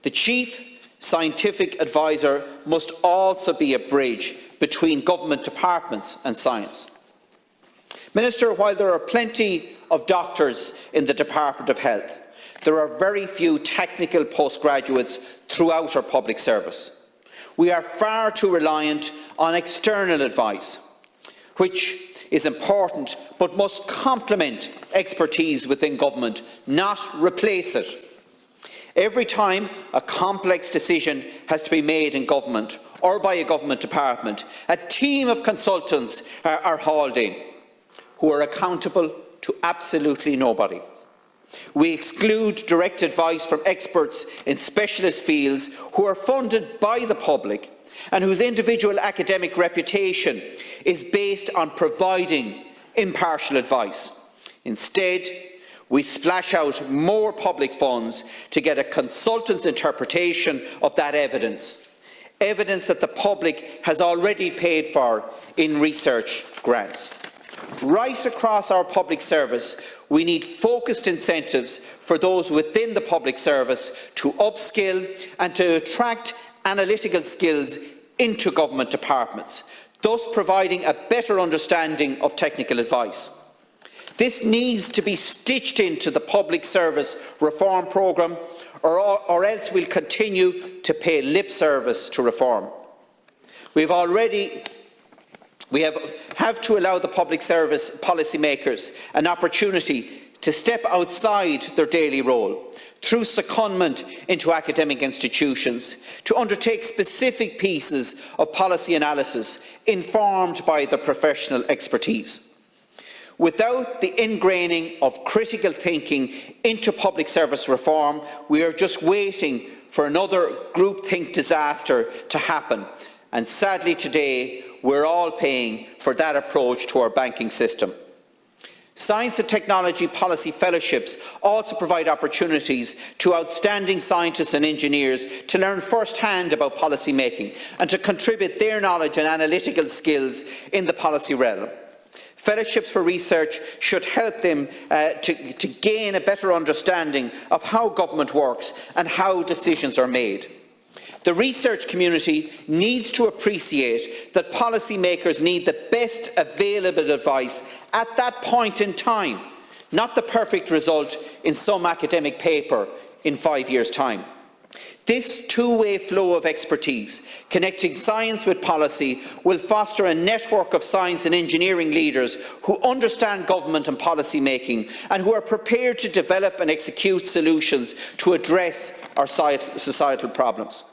The Chief Scientific Advisor must also be a bridge between government departments and science. Minister, while there are plenty of doctors in the Department of Health, there are very few technical postgraduates throughout our public service. We are far too reliant on external advice, which is important but must complement expertise within government, not replace it. Every time a complex decision has to be made in government or by a government department, a team of consultants are hauled in, who are accountable to absolutely nobody. We exclude direct advice from experts in specialist fields who are funded by the public and whose individual academic reputation is based on providing impartial advice. Instead, we splash out more public funds to get a consultant's interpretation of that evidence, evidence that the public has already paid for in research grants. Right across our public service, we need focused incentives for those within the public service to upskill and to attract analytical skills into government departments, thus providing a better understanding of technical advice. This needs to be stitched into the public service reform programme, or else we'll continue to pay lip service to reform. We have to allow the public service policymakers an opportunity to step outside their daily role through secondment into academic institutions to undertake specific pieces of policy analysis informed by their professional expertise. Without the ingraining of critical thinking into public service reform, we are just waiting for another groupthink disaster to happen, and sadly today we're all paying for that approach to our banking system. Science and Technology Policy Fellowships also provide opportunities to outstanding scientists and engineers to learn first-hand about policy making and to contribute their knowledge and analytical skills in the policy realm. Fellowships for research should help them to gain a better understanding of how government works and how decisions are made. The research community needs to appreciate that policymakers need the best available advice at that point in time, not the perfect result in some academic paper in 5 years' time. This two-way flow of expertise, connecting science with policy, will foster a network of science and engineering leaders who understand government and policy making and who are prepared to develop and execute solutions to address our societal problems.